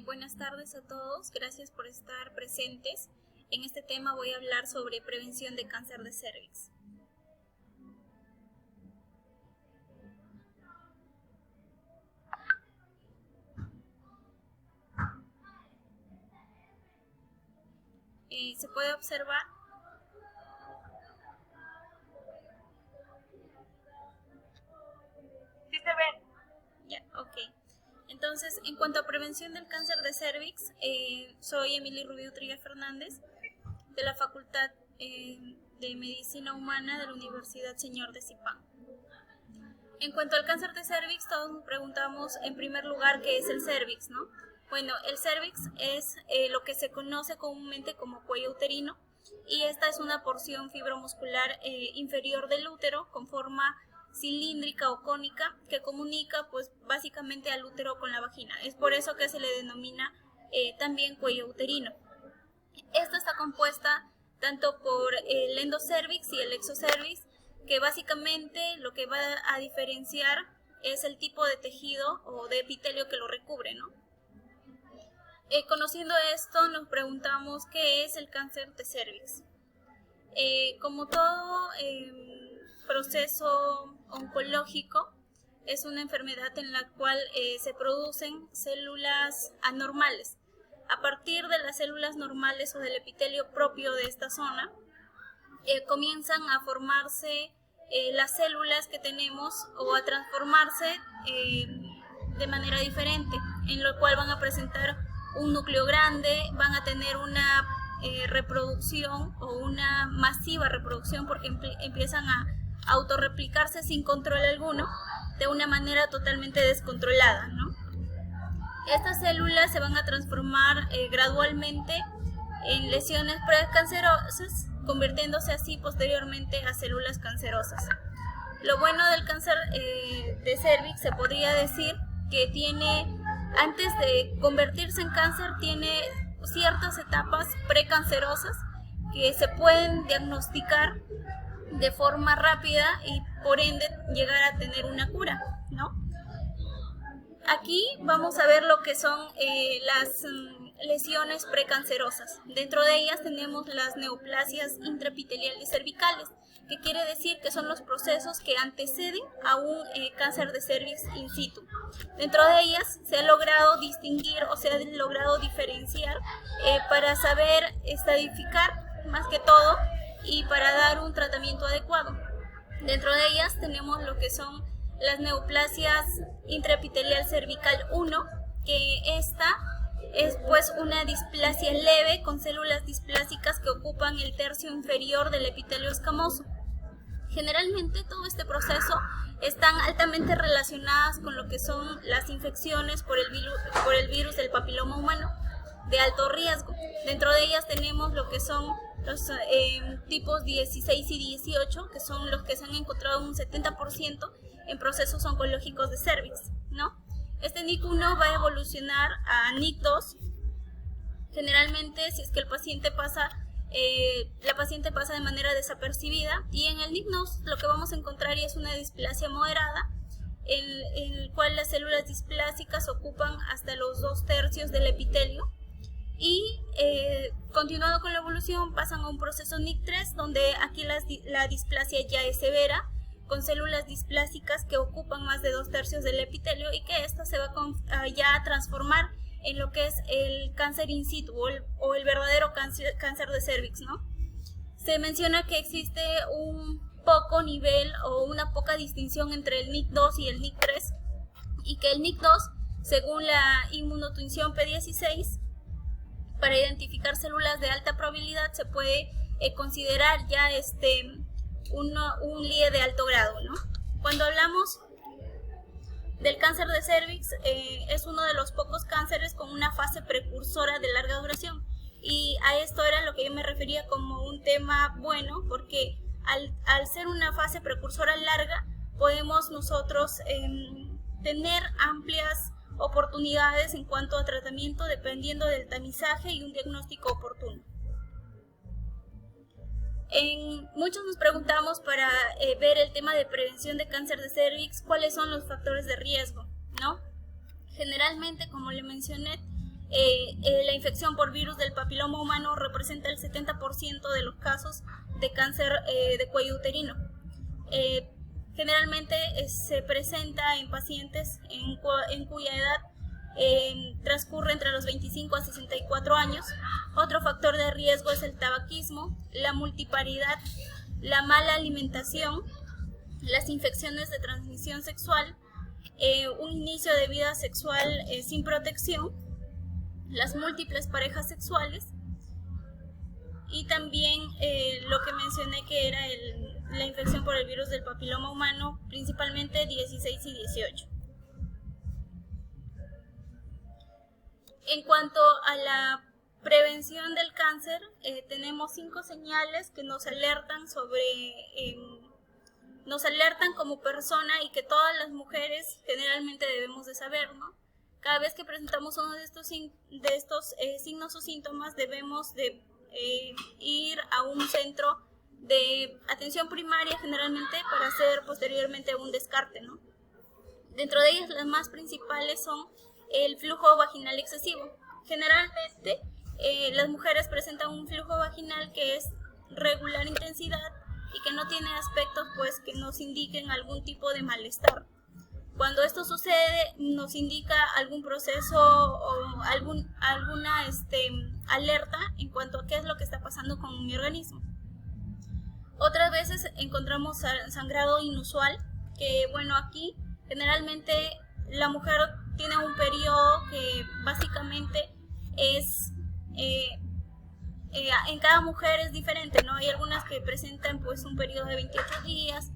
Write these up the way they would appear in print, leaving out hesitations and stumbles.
Buenas tardes a todos, gracias por estar presentes. En este tema voy a hablar sobre prevención de cáncer de cervix. Se puede observar ¿Sí se ven? ya, ok. Entonces, en cuanto a prevención del cáncer de cervix, soy Emily Rubio Trilla Fernández, de la Facultad de Medicina Humana de la Universidad Señor de Zipán. En cuanto al cáncer de cervix, todos nos preguntamos en primer lugar qué es el cervix, ¿no? Bueno, el cervix es lo que se conoce comúnmente como cuello uterino, y esta es una porción fibromuscular inferior del útero con forma cilíndrica o cónica que comunica pues básicamente al útero con la vagina. Es por eso que se le denomina también cuello uterino. Esta está compuesta tanto por el endocervix y el exocervix, que básicamente lo que va a diferenciar es el tipo de tejido o de epitelio que lo recubre, ¿no? Conociendo esto, nos preguntamos qué es el cáncer de cervix. Como todo proceso oncológico, es una enfermedad en la cual se producen células anormales. A partir de las células normales o del epitelio propio de esta zona, comienzan a formarse las células que tenemos o a transformarse de manera diferente, en lo cual van a presentar un núcleo grande, van a tener una reproducción o una masiva reproducción porque empiezan a autorreplicarse sin control alguno, de una manera totalmente descontrolada, ¿no? Estas células se van a transformar gradualmente en lesiones precancerosas, convirtiéndose así posteriormente a células cancerosas. Lo bueno del cáncer de cervix se podría decir que antes de convertirse en cáncer, tiene ciertas etapas precancerosas que se pueden diagnosticar de forma rápida y por ende llegar a tener una cura, ¿no? Aquí vamos a ver lo que son las lesiones precancerosas. Dentro de ellas tenemos las neoplasias intraepiteliales cervicales, que quiere decir que son los procesos que anteceden a un cáncer de cervix in situ. Dentro de ellas se ha logrado distinguir o se ha logrado diferenciar para saber estadificar más que todo y para dar un tratamiento adecuado. Dentro de ellas tenemos lo que son las neoplasias intraepitelial cervical 1, que esta es pues una displasia leve con células displásicas que ocupan el tercio inferior del epitelio escamoso. Generalmente todo este proceso están altamente relacionadas con lo que son las infecciones por el virus del papiloma humano de alto riesgo. Dentro de ellas tenemos lo que son los tipos 16 y 18, que son los que se han encontrado un 70% en procesos oncológicos de cervix, ¿no? Este NIC1 va a evolucionar a NIC2, generalmente si es que la paciente pasa de manera desapercibida, y en el NIC2 lo que vamos a encontrar es una displasia moderada, en el cual las células displásicas ocupan hasta los 2/3 del epitelio, y continuando con la evolución pasan a un proceso NIC3, donde aquí la displasia ya es severa, con células displásicas que ocupan más de 2/3 del epitelio, y que esta se va ya a transformar en lo que es el cáncer in situ o el verdadero cáncer de cervix, ¿no? Se menciona que existe un poco nivel o una poca distinción entre el NIC2 y el NIC3, y que el NIC2, según la inmunotinción P16, para identificar células de alta probabilidad se puede considerar ya un LIE de alto grado, ¿no? Cuando hablamos del cáncer de cervix, es uno de los pocos cánceres con una fase precursora de larga duración, y a esto era lo que yo me refería como un tema bueno, porque al ser una fase precursora larga podemos nosotros tener amplias oportunidades en cuanto a tratamiento dependiendo del tamizaje y un diagnóstico oportuno. Muchos nos preguntamos para ver el tema de prevención de cáncer de cervix, cuáles son los factores de riesgo, ¿no? Generalmente, como le mencioné, La infección por virus del papiloma humano representa el 70% de los casos de cáncer de cuello uterino. Generalmente se presenta en pacientes en cuya edad transcurre entre los 25 a 64 años. Otro factor de riesgo es el tabaquismo, la multiparidad, la mala alimentación, las infecciones de transmisión sexual, un inicio de vida sexual sin protección, las múltiples parejas sexuales y también lo que mencioné que era la infección por el virus del papiloma humano, principalmente 16 y 18. En cuanto a la prevención del cáncer, tenemos 5 señales que nos alertan nos alertan como persona y que todas las mujeres generalmente debemos de saber, ¿no? Cada vez que presentamos uno de estos signos o síntomas, debemos de ir a un centro de atención primaria generalmente para hacer posteriormente un descarte, ¿no? Dentro de ellas las más principales son el flujo vaginal excesivo. Generalmente las mujeres presentan un flujo vaginal que es regular intensidad y que no tiene aspectos pues que nos indiquen algún tipo de malestar. Cuando esto sucede nos indica algún proceso o alguna alerta en cuanto a qué es lo que está pasando con mi organismo. Otras veces encontramos sangrado inusual, que bueno, aquí generalmente la mujer tiene un periodo que básicamente es en cada mujer es diferente, ¿no? Hay algunas que presentan pues un periodo de 28 días,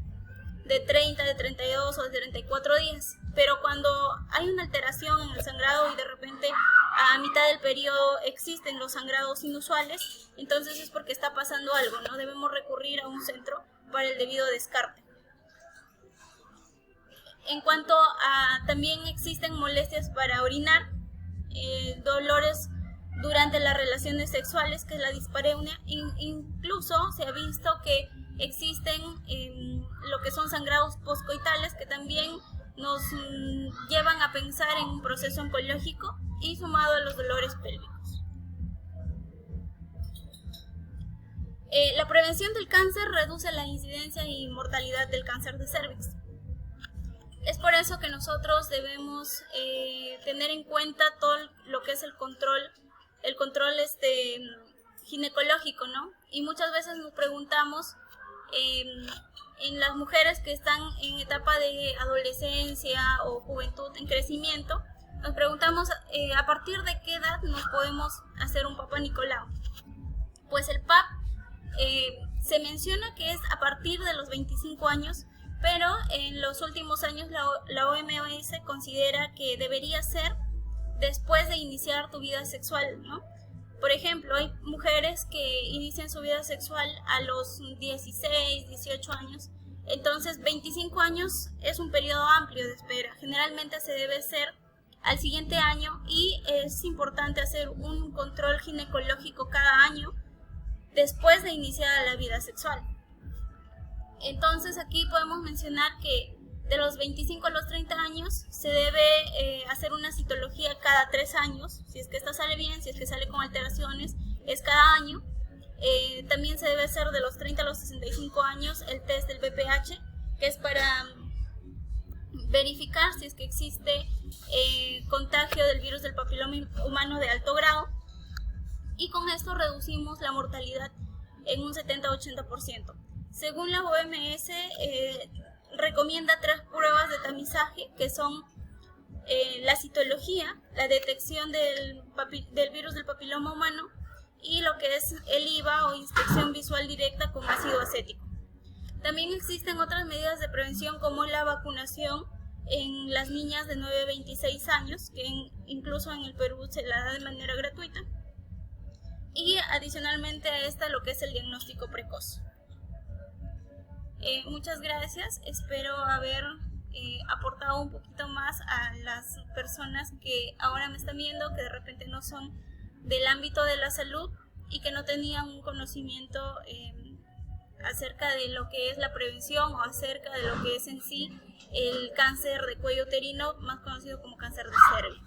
de 30, de 32 o de 34 días, pero cuando hay una alteración en el sangrado y de repente a mitad del periodo existen los sangrados inusuales, entonces es porque está pasando algo, ¿no? Debemos recurrir a un centro para el debido descarte. En cuanto a también existen molestias para orinar, dolores durante las relaciones sexuales, que es la dispareunia, incluso se ha visto que existen lo que son sangrados postcoitales que también nos llevan a pensar en un proceso oncológico y sumado a los dolores pélvicos. La prevención del cáncer reduce la incidencia y mortalidad del cáncer de cervix. Es por eso que nosotros debemos tener en cuenta todo lo que es el control ginecológico, ¿no? Y muchas veces nos preguntamos en las mujeres que están en etapa de adolescencia o juventud en crecimiento, nos preguntamos a partir de qué edad nos podemos hacer un Papá Nicolau. Pues el PAP se menciona que es a partir de los 25 años, pero en los últimos años la OMS considera que debería ser después de iniciar tu vida sexual, ¿no? Por ejemplo, hay mujeres que inician su vida sexual a los 16, 18 años, entonces 25 años es un periodo amplio de espera. Generalmente se debe hacer al siguiente año y es importante hacer un control ginecológico cada año después de iniciar la vida sexual. Entonces aquí podemos mencionar que de los 25 a los 30 años se debe hacer una citología cada 3 años, si es que esta sale bien, si es que sale con alteraciones, es cada año. También se debe hacer de los 30 a los 65 años el test del BPH, que es para verificar si es que existe contagio del virus del papiloma humano de alto grado, y con esto reducimos la mortalidad en un 70-80%. Según la OMS, recomienda 3 pruebas de tamizaje, que son la citología, la detección del virus del papiloma humano y lo que es el IVA o inspección visual directa con ácido acético. También existen otras medidas de prevención como la vacunación en las niñas de 9 a 26 años, que incluso en el Perú se la da de manera gratuita, y adicionalmente a esta lo que es el diagnóstico precoz. Muchas gracias, espero haber aportado un poquito más a las personas que ahora me están viendo, que de repente no son del ámbito de la salud y que no tenían un conocimiento acerca de lo que es la prevención o acerca de lo que es en sí el cáncer de cuello uterino, más conocido como cáncer de cervix.